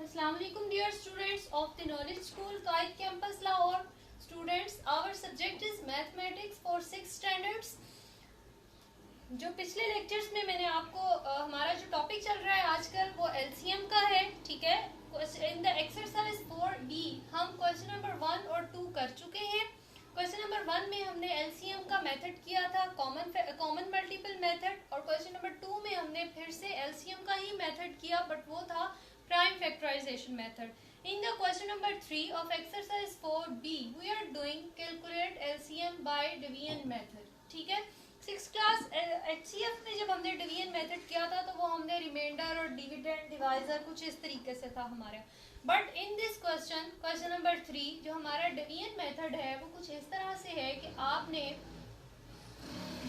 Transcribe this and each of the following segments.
Assalamu alaikum dear students of the Knowledge School, Kaid Campus Lahore. Students, our subject is Mathematics for 6 standards. जो पिछले lectures में मैंने आपको हमारा जो टॉपिक चल रहा है आजकल वो एलसीएम का है, ठीक है। इन द एक्सरसाइज 4B हम क्वेश्चन नंबर 1 और 2 कर चुके हैं। क्वेश्चन नंबर 1 में हमने एलसीएम का मेथड किया था, कॉमन मल्टीपल मेथड, और क्वेश्चन नंबर 2 में हमने फिर से एलसीएम का ही मेथड किया, बट वो था prime factorization method. In the question number 3 of exercise 4B, we are doing calculate LCM by division method. ठीक है, 6th क्लास HCF में जब हमने डिवीजन मेथड किया था तो वो हमने रिमाइंडर और डिविडेंड डिवाइजर कुछ इस तरीके से था हमारा। But in this question number 3 जो हमारा डिवीजन मेथड है वो कुछ इस तरह से है कि आपने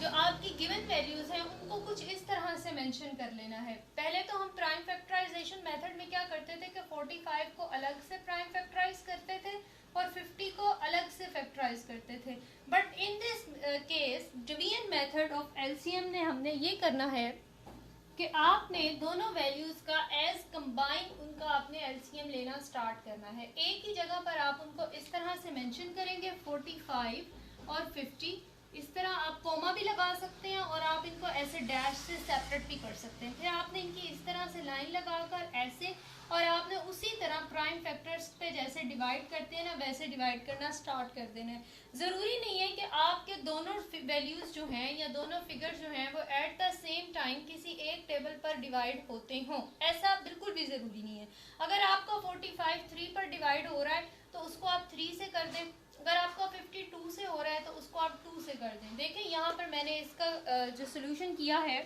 जो आपकी गिवन वैल्यूज हैं उनको कुछ इस तरह से मेंशन कर लेना है। पहले तो हम प्राइम फैक्टराइजेशन मेथड में क्या करते थे कि 45 को अलग से प्राइम फैक्टराइज करते थे और 50 को अलग से फैक्टराइज करते थे। But in this case division method of LCM ने हमने ये करना है कि आपने दोनों वैल्यूज का एज कंबाइन उनका आपने एलसीएम लेना स्टार्ट करना है। एक ही जगह पर आप उनको इस तरह से मेंशन करेंगे 45 और 50। इस तरह आप कोमा भी लगा सकते हैं और आप इनको ऐसे डैश से सेपरेट भी कर सकते हैं। फिर आपने इनकी इस तरह से लाइन लगाकर ऐसे, और आपने उसी तरह प्राइम फैक्टर्स पे जैसे डिवाइड करते हैं ना वैसे डिवाइड करना स्टार्ट कर देना है। ज़रूरी नहीं है कि आपके दोनों वैल्यूज़ जो हैं या दोनों फिगर्स जो हैं वो एट द सेम टाइम किसी एक टेबल पर डिवाइड होते हों, ऐसा बिल्कुल भी ज़रूरी नहीं है। अगर आपका 45 3 पर डिवाइड हो रहा है तो उसको आप 3 से कर दें, अगर आपका 52 से हो रहा है तो उसको आप 2 से कर दें। देखें यहाँ पर मैंने इसका जो सोल्यूशन किया है,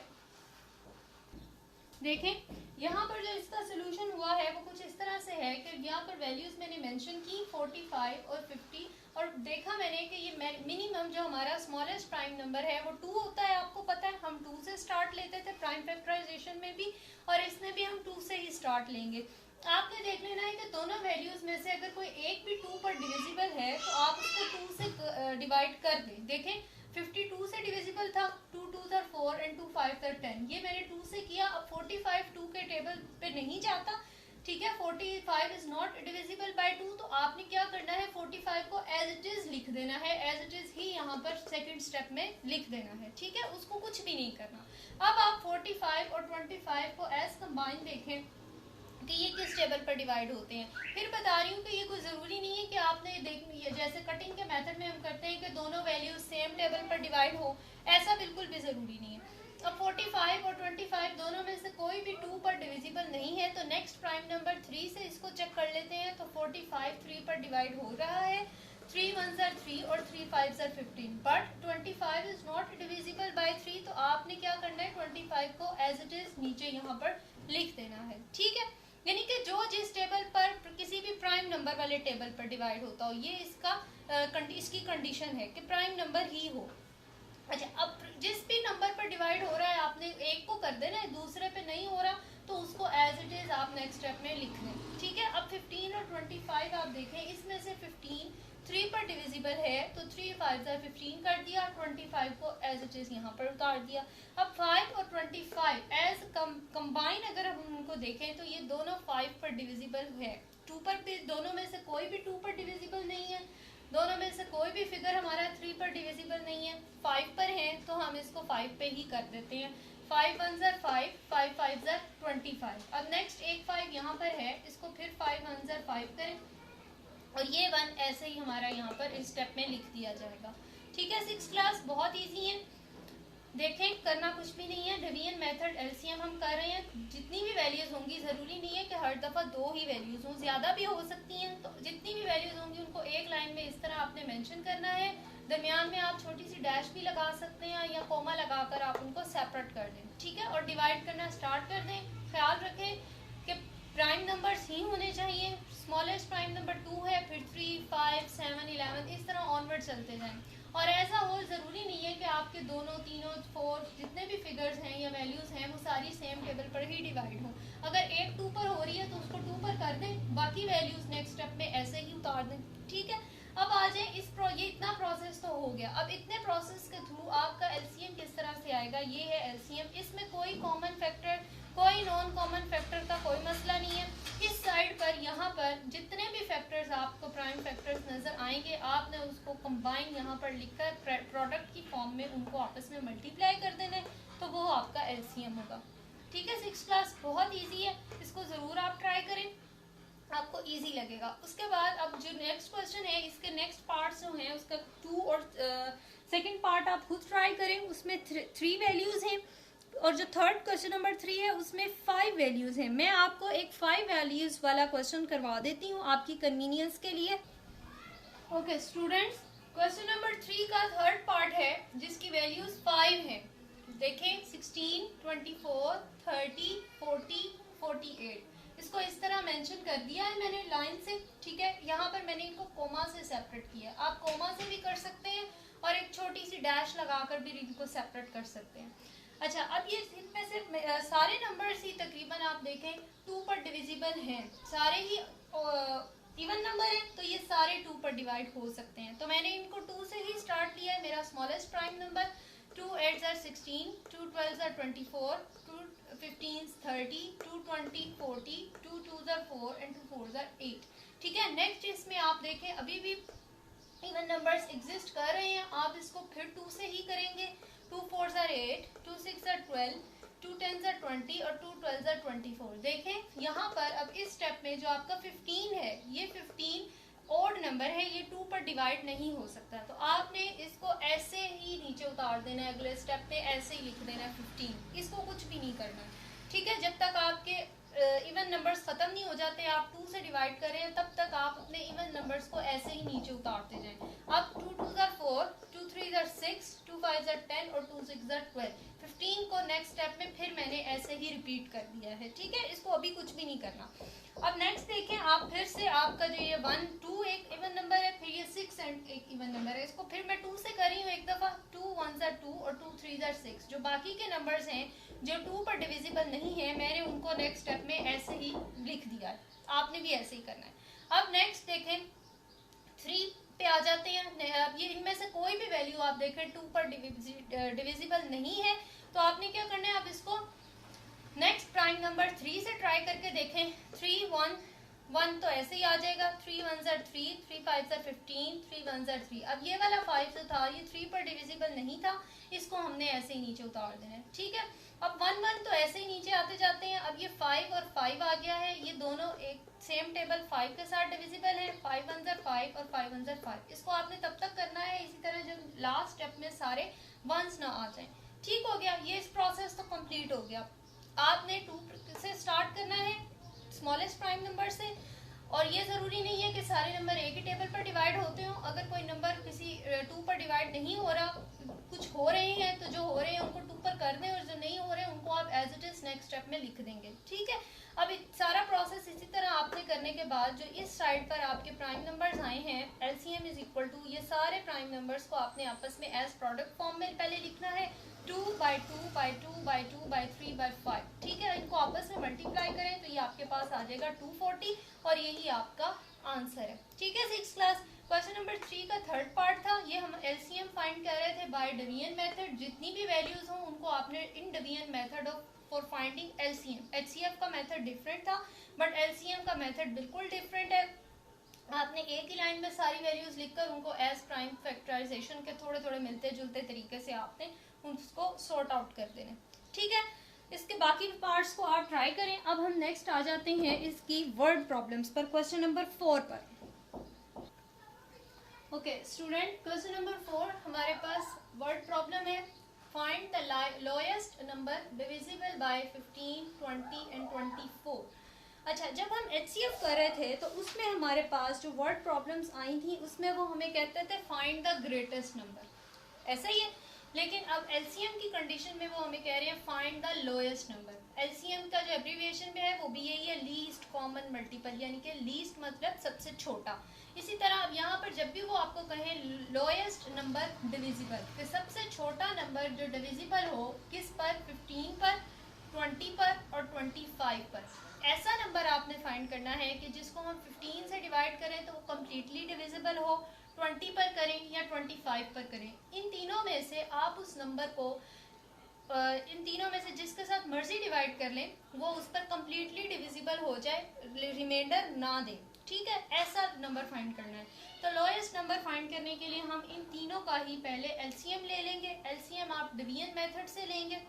देखें यहाँ पर जो इसका सोल्यूशन हुआ है वो कुछ इस तरह से है कि यहाँ पर वैल्यूज मैंने मेंशन की 45 और 50, और देखा मैंने कि ये मिनिमम जो हमारा स्मॉलेस्ट प्राइम नंबर है वो 2 होता है। आपको पता है हम 2 से स्टार्ट लेते थे प्राइम फैक्टराइजेशन में भी, और इसमें भी हम 2 से ही स्टार्ट लेंगे। आपने देख लेना है कि दोनों वैल्यूज में से अगर कोई एक भी 2 पर डिविजिबल है तो आप उसको 2 से डिवाइड कर दें। देखें 52 से डिविजिबल था, 2 2 था 4 एंड 2 5 था 10, ये मैंने 2 से किया। अब 45 2 के टेबल पे नहीं जाता, ठीक है, 45 इज नॉट डिविजिबल बाय 2, तो आपने क्या करना है 45 को एज इट इज लिख देना है, एज इट इज ही यहाँ पर सेकंड स्टेप में लिख देना है, ठीक है, उसको कुछ भी नहीं करना। अब आप 45 और 25 को एज कंबाइन देखें कि ये किस टेबल पर डिवाइड होते हैं। फिर बता रही हूँ कि ये कोई ज़रूरी नहीं है कि आपने जैसे कटिंग के मेथड में हम करते हैं कि दोनों वैल्यूज सेम टेबल पर डिवाइड हो, ऐसा बिल्कुल भी ज़रूरी नहीं है। अब 45 और 25 दोनों में से कोई भी 2 पर डिविजिबल नहीं है तो नेक्स्ट प्राइम नंबर 3 से इसको चेक कर लेते हैं। तो 45 3 पर डिवाइड हो रहा है, 3 1s are 3 और 3 5s are 15, but 25 is not divisible by 3, तो आपने क्या करना है 25 को एज इट इज नीचे यहाँ पर लिख देना है, ठीक है। यानी कि जो जिस टेबल पर किसी भी प्राइम नंबर वाले टेबल पर डिवाइड होता हो, ये इसकी कंडीशन है कि प्राइम नंबर ही हो। अच्छा, अब जिस भी नंबर पर डिवाइड हो रहा है आपने एक को कर देना है, दूसरे पे नहीं हो रहा तो उसको एज इट इज आप नेक्स्ट स्टेप में लिख लें, ठीक है। अब 15 और 25 आप देखें, इसमें से 15 3 पर डिविजिबल है तो 3 5 15 कर दिया, 25 को एज इट इज यहाँ पर उतार दिया। अब 5 और 25 एज कंबाइन अगर हम उनको देखें तो ये दोनों 5 पर डिविजिबल है, 2 पर भी दोनों में से कोई भी 2 पर डिविजिबल नहीं है, दोनों में से कोई भी फिगर हमारा 3 पर डिविजिबल नहीं है, 5 पर है तो हम इसको 5 पे ही कर देते हैं। 5 1s are 5, 5 5s are 25। अब नेक्स्ट एक 5 यहाँ पर है, इसको फिर 5 1s are 5 करें और ये 1 ऐसे ही हमारा यहाँ पर इस स्टेप में लिख दिया जाएगा, ठीक है। 6th क्लास बहुत ईजी है, देखें करना कुछ भी नहीं है। डिवीजन मेथड एलसीएम हम कर रहे हैं, जितनी भी वैल्यूज होंगी ज़रूरी नहीं है कि हर दफ़ा 2 ही वैल्यूज हों, ज़्यादा भी हो सकती हैं, तो जितनी भी वैल्यूज होंगी उनको एक लाइन में इस तरह आपने मेंशन करना है। दरमियान में आप छोटी सी डैश भी लगा सकते हैं या कोमा लगाकर आप उनको सेपरेट कर दें, ठीक है, और डिवाइड करना स्टार्ट कर दें। ख्याल रखें कि प्राइम नंबर्स ही होने चाहिए, स्मॉलेस्ट प्राइम नंबर 2 है, फिर 3 5 7 11 इस तरह ऑनवर्ड चलते जाएं, और ऐसा हो ज़रूरी नहीं है कि आपके दोनों तीनों 4 जितने भी फिगर्स हैं या वैल्यूज़ हैं वो सारी सेम टेबल पर ही डिवाइड हो। अगर एक 2 पर हो रही है तो उसको 2 पर कर दें, बाकी वैल्यूज़ नेक्स्ट स्टेप में ऐसे ही उतार दें, ठीक है। अब आ जाए ये इतना प्रोसेस तो हो गया। अब इतने प्रोसेस के थ्रू आपका एलसीएम किस तरह से आएगा, ये है एलसीएम। इसमें कोई कॉमन फैक्टर कोई नॉन कॉमन फैक्टर का कोई मसला नहीं है। इस साइड पर आपको प्राइम फैक्टर्स नज़र आएंगे, आपने उसको कंबाइन यहाँ पर लिखकर प्रोडक्ट की फॉर्म में उनको आपस में मल्टीप्लाई कर देना है, तो वो आपका एलसीएम होगा। ठीक है, 6th क्लास बहुत इजी है, इसको ज़रूर आप ट्राई करें, आपको इजी लगेगा। उसके बाद अब जो नेक्स्ट क्वेश्चन है, इसके नेक्स्ट पार्ट्स जो हैं उसका 2 और सेकंड पार्ट आप खुद ट्राई करें, उसमें 3 वैल्यूज़ हैं और जो थर्ड क्वेश्चन नंबर 3 है उसमें 5 वैल्यूज़ हैं। मैं आपको एक 5 वैल्यूज़ वाला क्वेश्चन करवा देती हूँ आपकी कन्वीनियंस के लिए। ओके स्टूडेंट्स, क्वेश्चन नंबर 3 का थर्ड पार्ट है जिसकी वैल्यूज़ 5 हैं। देखें 16, 24, 30, 40, 48, इसको इस तरह मेंशन कर दिया है मैंने लाइन से। ठीक है, यहाँ पर मैंने इनको कोमा से सेपरेट किया है, आप कोमा से भी कर सकते हैं और एक छोटी सी डैश लगाकर भी इनको सेपरेट कर सकते हैं। अच्छा, अब ये इनमें से सारे नंबर्स ही तकरीबन आप देखें 2 पर डिविजिबल हैं, सारे ही इवन नंबर है, तो ये सारे 2 पर डिवाइड हो सकते हैं। तो मैंने इनको 2 से ही स्टार्ट किया है। मेरा smallest prime number 2 8s are 16, 2 12s are 24, 2 15s 30, 2 20 40, 2 2s are 4 and 2 4s are 8। ठीक है, नेक्स्ट इसमें आप देखें अभी भी इवन नंबर्स एग्जिस्ट कर रहे हैं, आप इसको फिर 2 से ही करेंगे। 2 4s are 8, 2 6s are 12, 2 10s are 20 और 2 12s are 24। देखें यहाँ पर अब इस स्टेप में जो आपका 15 है, ये 15 ओड नंबर है, ये 2 पर डिवाइड नहीं हो सकता, तो आपने इसको ऐसे ही नीचे उतार देना है, अगले स्टेप पे ऐसे ही लिख देना है 15, इसको कुछ भी नहीं करना। ठीक है, जब तक आपके इवन नंबर्स ख़त्म नहीं हो जाते, आप 2 से डिवाइड करें, तब तक आप अपने इवन नंबर्स को ऐसे ही नीचे उतारते जाएं। अब 2 2s are 4, 2 3s are 6, 2 5s are 10 और 2 6s are 12। 15 को नेक्स्ट स्टेप में फिर मैंने ऐसे ही रिपीट कर दिया है। ठीक है, इसको अभी कुछ भी नहीं करना। अब नेक्स्ट देखें आप, फिर से आपका जो ये 1 2 एक इवन नंबर है, फिर ये 6 एंड एक इवन नंबर है, इसको फिर मैं 2 से करी हूँ एक दफ़ा, 2 1s are 2 और 2 3s are 6। जो बाकी के नंबर्स हैं जो 2 पर डिविजिबल नहीं है, मैंने उनको नेक्स्ट स्टेप में ऐसे ही लिख दिया है, आपने भी ऐसे ही करना है। अब नेक्स्ट देखें 3 पे आ जाते हैं। अब ये इनमें से कोई भी वैल्यू आप देखें 2 पर डिविजिबल नहीं है, तो आपने क्या करना है, आप इसको नेक्स्ट प्राइम नंबर 3 से ट्राई करके देखें। 3 1 1 तो ऐसे ही आ जाएगा, 3 1s are 3, 3 5s are 15, 3 1s are 3। अब ये वाला 5 जो था ये 3 पर डिविजिबल नहीं था, इसको हमने ऐसे ही नीचे उतार देना है। ठीक है, अब 1 1 तो ऐसे ही नीचे आते जाते हैं। अब ये 5 और 5 आ गया है, ये दोनों एक सेम टेबल 5 के साथ डिविजिबल है। 5 1s are 5 और 5 1s are 5, इसको आपने तब तक करना है इसी तरह जब लास्ट स्टेप में सारे 1s ना आ जाए। ठीक हो गया, ये इस प्रोसेस तो कंप्लीट हो गया। आपने 2 से स्टार्ट करना है, स्मॉलेस्ट प्राइम नंबर से, और ये ज़रूरी नहीं है कि सारे नंबर एक ही टेबल पर डिवाइड होते हो। अगर कोई नंबर किसी 2 पर डिवाइड नहीं हो रहा, कुछ हो रहे हैं, तो जो हो रहे हैं उनको 2 पर कर दें और जो नहीं हो रहे हैं उनको आप as it is next step में लिख देंगे। ठीक है, अब सारा प्रोसेस इसी तरह आपने करने के बाद जो इस साइड पर आपके प्राइम नंबर्स आए हैं, LCM इज इक्वल टू, ये सारे प्राइम नंबर्स को आपने आपस में एज प्रोडक्ट फॉर्म में पहले लिखना है, 2 by 2 by 2 by 2 by 3 by 5। ठीक है, इनको आपस में मल्टीप्लाई करें तो ये आपके पास आ जाएगा 240 और यही आपका आंसर है। ठीक है, 6th क्लास क्वेश्चन नंबर 3 का थर्ड पार्ट था, ये हम LCM फाइंड कर रहे थे बाय डिवीजन मेथड। जितनी भी वैल्यूज हों उनको आपने in division method of for finding LCM, HCF का मेथड डिफरेंट था बट LCM का मेथड बिल्कुल डिफरेंट है। आपने एक ही लाइन में सारी वैल्यूज लिखकर उनको एज प्राइम फैक्टराइजेशन के थोड़े थोड़े मिलते जुलते तरीके से आपने उसको सॉर्ट आउट कर देना। ठीक है, इसके बाकी पार्ट्स को आप ट्राई करें। अब हम नेक्स्ट आ जाते हैं इसकी वर्ड प्रॉब्लम्स पर, क्वेश्चन नंबर 4 पर। ओके स्टूडेंट, क्वेश्चन नंबर 4 हमारे पास वर्ड प्रॉब्लम है, find the lowest number divisible by 15, 20 and 24। अच्छा, जब हम HCF कर रहे थे तो उसमें हमारे पास जो वर्ड प्रॉब्लम्स आई थी उसमें वो हमें कहते थे फाइंड द ग्रेटेस्ट नंबर, ऐसा ही है। लेकिन अब LCM की कंडीशन में वो हमें कह रहे हैं find the lowest number. LCM का जो एब्रीविएशन में है वो भी यही है, लीस्ट कॉमन मल्टीपल, यानी कि लीस्ट मतलब सबसे छोटा। इसी तरह अब यहाँ पर जब भी वो आपको कहें लोएस्ट नंबर डिविजिबल, तो सबसे छोटा नंबर जो डिविजिबल हो किस पर, 15 पर, 20 पर और 25 पर, ऐसा नंबर आपने फाइंड करना है कि जिसको हम 15 से डिवाइड करें तो वो कम्प्लीटली डिविजिबल हो, 20 पर करें या 25 पर करें। इन तीनों में से आप उस नंबर को इन तीनों में से जिसके साथ मर्जी डिवाइड कर लें वो उस पर कम्प्लीटली डिविजिबल हो जाए, रिमाइंडर ना दें। ठीक है, ऐसा नंबर फाइंड करना है। तो लोएस्ट नंबर फाइंड करने के लिए हम इन तीनों का ही पहले एलसीएम ले लेंगे। एलसीएम आप डिवीजन मेथड से लेंगे,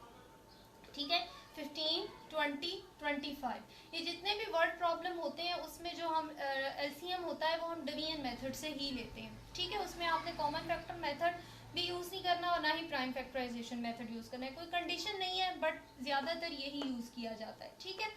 ठीक है। 15, 20, 25, ये जितने भी वर्ड प्रॉब्लम होते हैं उसमें जो हम एलसीएम होता है वो हम डिवीजन मेथड से ही लेते हैं, ठीक है। उसमें आपने कॉमन फैक्टर मेथड भी यूज़ नहीं करना और ना ही प्राइम फैक्टराइजेशन मेथड यूज़ करना है, कोई कंडीशन नहीं है, बट ज़्यादातर यही यूज़ किया जाता है, ठीक है।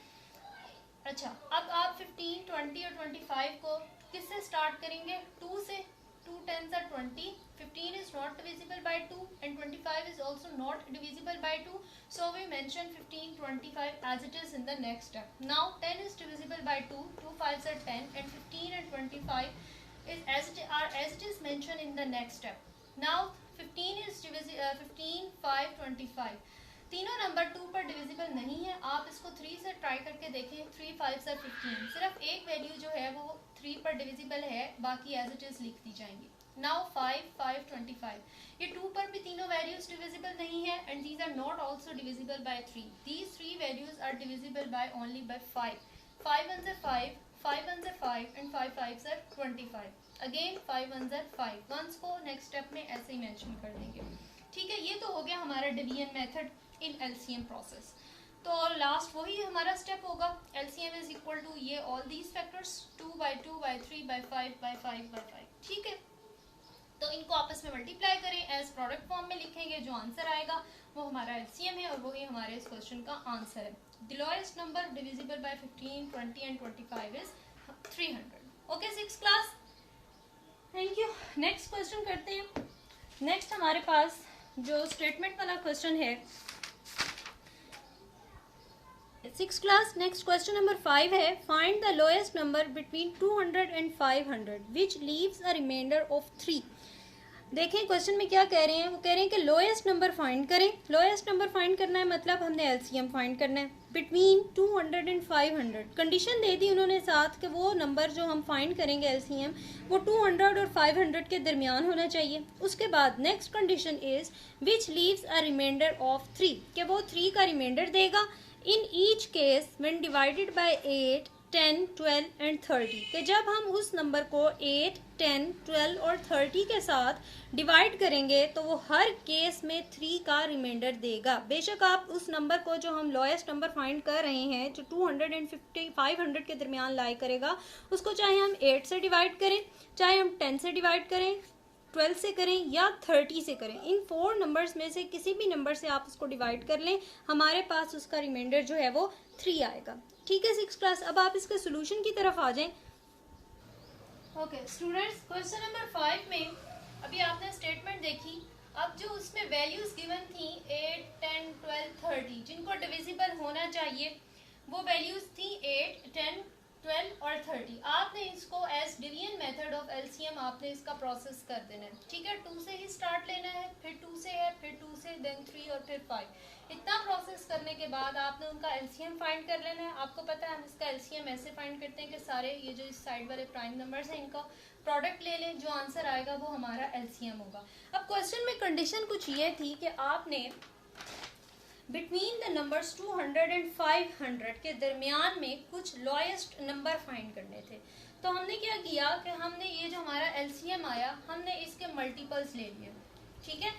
अच्छा, अब आप 15, 20 और 25 को किससे स्टार्ट करेंगे? 2 से। 2 10s are 20, 15 is not divisible by 2 and 25 is also not divisible by 2, so we mention 15, 25 as it is in the next step. Now 10 is divisible by 2, 2 5s are 10 and 15 and 25 is as it is mentioned in the next step. Now 15 is 15, 5, 25, तीनों number 2 पर divisible नहीं है। आप इसको 3 से try करके देखें, 3 5 से 15, सिर्फ एक वैल्यू जो है वो 3 पर डिविजिबल है, बाकी एज इट इज लिख दी जाएंगी। नाउ 5, 5, 25, ये 2 पर भी तीनों वैल्यूज डिविजिबल नहीं है and these are not also divisible by 3। These 3 values are divisible by only by 5। 5 1s are 5, 5 1s are 5 and 5 5s are 25। Again 5 1s are 5, ones को next step में ऐसे ही मेंशन कर देंगे, ठीक है। ये तो हो गया हमारा division method in LCM process. तो लास्ट वही हमारा स्टेप होगा, एलसीएम इज इक्वल टू ये all these factors 2 by 2 by 3 by 5 by 5 by 5, ठीक है। तो इनको आपस में मल्टीप्लाई करें, एज प्रोडक्ट फॉर्म में लिखेंगे, जो आंसर आएगा वो हमारा एलसीएम है और वही हमारे इस क्वेश्चन का आंसर है। The lowest number divisible by 15, 20 and 25 is 300। Okay 6th class, thank you. Next question करते हैं। नेक्स्ट हमारे पास जो स्टेटमेंट वाला क्वेश्चन है 6th class, next question number 5 है, find the lowest number between 200 and 500 which leaves a remainder of 3। देखें question में क्या कह रहे हैं, वो कह रहे हैं कि लोएस्ट नंबर फाइंड करें। लोएस्ट नंबर फाइंड करना है मतलब हमने एलसीएम फाइंड करना है बिटवीन 200 एंड 500। कंडीशन दे दी उन्होंने साथ कि वो नंबर जो हम फाइंड करेंगे एलसीएम वो 200 और 500 के दरमियान होना चाहिए। उसके बाद next condition is which leaves a remainder of 3, कि वो 3 का रिमाइंडर देगा in each case when divided by 8, 10, 12 and 30, कि जब हम उस नंबर को 8, 10, 12 और 30 के साथ डिवाइड करेंगे तो वो हर केस में 3 का रिमाइंडर देगा। बेशक आप उस नंबर को जो हम लोएस्ट नंबर फाइंड कर रहे हैं जो 250, 500 के दरमियान लाई करेगा, उसको चाहे हम 8 से डिवाइड करें, चाहे हम 10 से डिवाइड करें, 12 से करें या 30 से करें, इन 4 नंबर्स में से किसी भी नंबर से आप उसको डिवाइड कर लें, हमारे पास उसका रिमाइंडर जो है वो 3 आएगा, ठीक है 6th क्लास। अब आप इसके सोल्यूशन की तरफ आ जाएं। ओके स्टूडेंट्स, क्वेश्चन नंबर 5 में अभी आपने स्टेटमेंट देखी, अब जो उसमें वैल्यूज गिवन थी 8, 10, 12, 30 जिनको डिविजिबल होना चाहिए वो वैल्यूज थी 8, 10, 12 और 30। आपने इसको as division method of LCM आपने इसका प्रोसेस कर देना है, ठीक है। 2 से ही स्टार्ट लेना है, फिर 2 से है, फिर 2 से, देन 3 और फिर 5। इतना प्रोसेस करने के बाद आपने उनका एलसीएम फाइंड कर लेना है। आपको पता है हम इसका एलसीएम ऐसे फाइंड करते हैं कि सारे ये जो इस साइड वाले प्राइम नंबर्स हैं इनका प्रोडक्ट ले लें, जो आंसर आएगा वो हमारा एलसीएम होगा। अब क्वेश्चन में कंडीशन कुछ ये थी कि आपने बिटवीन द नंबर्स 200 एंड 500 के दरमियान में कुछ लोएस्ट नंबर फाइंड करने थे। तो हमने क्या किया कि हमने ये जो हमारा एलसीएम आया हमने इसके मल्टीपल्स ले लिए, ठीक है।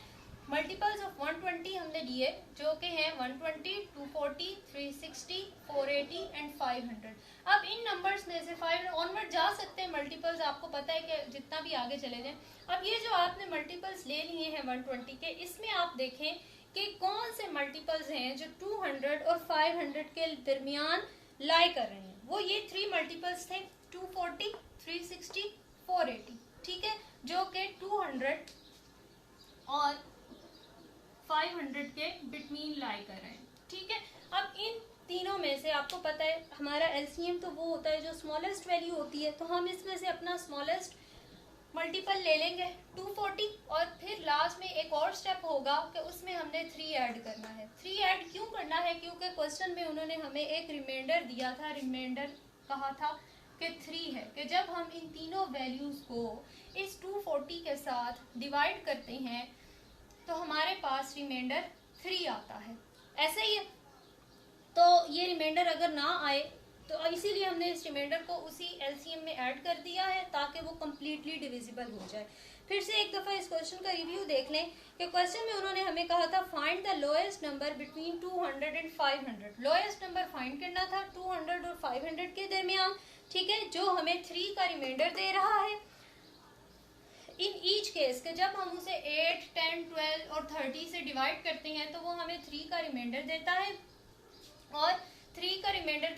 मल्टीपल्स ऑफ 120 हमने लिए जो कि हैं 120, 240, 360, 480 एंड 500। अब इन नंबर्स में से 5 ऑनवर्ड जा सकते हैं मल्टीपल्स, आपको पता है कि जितना भी आगे चले जाएं। अब ये जो आपने मल्टीपल्स ले लिए हैं 120 के, इसमें आप देखें कि कौन से मल्टीपल्स हैं जो 200 और 500 के दरमियान लाई कर रहे हैं। वो ये 3 मल्टीपल्स थे 240, 360, 480, ठीक है, जो कि 200 और 500 के बिटवीन लाई कर रहे हैं, ठीक है। अब इन तीनों में से आपको पता है हमारा एलसीएम तो वो होता है जो स्मॉलेस्ट वैल्यू होती है, तो हम इसमें से अपना स्मॉलेस्ट मल्टीपल ले लेंगे 240 और फिर लास्ट में एक और स्टेप होगा कि उसमें हमने 3 ऐड करना है। 3 ऐड क्यों करना है? क्योंकि क्वेश्चन में उन्होंने हमें एक रिमाइंडर दिया था, रिमाइंडर कहा था कि 3 है, कि जब हम इन तीनों वैल्यूज को इस 240 के साथ डिवाइड करते हैं तो हमारे पास रिमाइंडर 3 आता है। ऐसे ही है, तो ये रिमाइंडर अगर ना आए तो इसीलिए हमने इस रिमाइंडर को उसी एलसीएम में ऐड कर दिया है ताकि वो कम्प्लीटली डिविजिबल हो जाए। फिर से एक दफ़ा इस क्वेश्चन का रिव्यू देख लें कि क्वेश्चन में उन्होंने हमें कहा था find the lowest number between 200 and 500। Lowest number find करना था 200 और 500 के दरमियान, ठीक है, जो हमें 3 का रिमाइंडर दे रहा है। इन ईच केस के जब हम उसे 8, 10, 12 और 30 से डिवाइड करते हैं तो वो हमें 3 का रिमाइंडर देता है और 3 का रिमाइंडर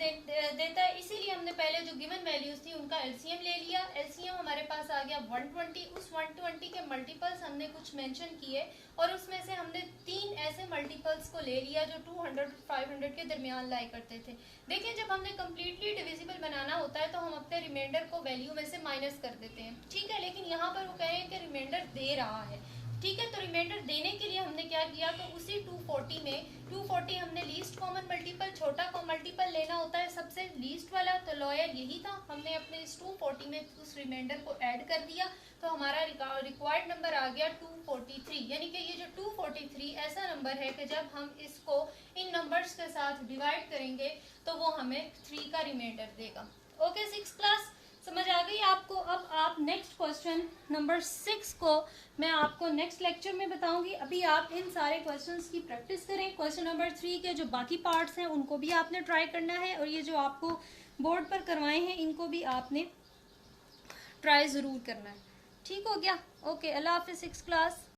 देता है। इसीलिए हमने पहले जो गिवन वैल्यूज थी उनका एलसीएम ले लिया। एलसीएम हमारे पास आ गया 120। उस 120 के मल्टीपल्स हमने कुछ मेंशन किए और उसमें से हमने 3 ऐसे मल्टीपल्स को ले लिया जो 200 और 500 के दरमियान लाई करते थे। देखिए, जब हमने कम्प्लीटली डिविजिबल बनाना होता है तो हम अपने रिमाइंडर को वैल्यू में से माइनस कर देते हैं, ठीक है, लेकिन यहाँ पर वो कह रहे हैं कि रिमाइंडर दे रहा है, ठीक है। तो रिमाइंडर देने के लिए हमने क्या किया, तो उसी 240 में 240 हमने लीस्ट कॉमन मल्टीपल, छोटा मल्टीपल लेना होता है सबसे लीस्ट वाला, तो लॉयर यही था। हमने अपने इस 240 में उस रिमाइंडर को ऐड कर दिया तो हमारा रिक्वायर्ड नंबर आ गया 243। यानी कि ये जो 243 ऐसा नंबर है कि जब हम इसको इन नंबर्स के साथ डिवाइड करेंगे तो वो हमें 3 का रिमाइंडर देगा। ओके, 6 क्लास समझ आ गई आपको। अब आप नेक्स्ट क्वेश्चन नंबर 6 को मैं आपको नेक्स्ट लेक्चर में बताऊंगी। अभी आप इन सारे क्वेश्चंस की प्रैक्टिस करें। क्वेश्चन नंबर 3 के जो बाकी पार्ट्स हैं उनको भी आपने ट्राई करना है और ये जो आपको बोर्ड पर करवाए हैं इनको भी आपने ट्राई ज़रूर करना है। ठीक हो गया? ओके, अल्लाह हाफिज़ 6 क्लास।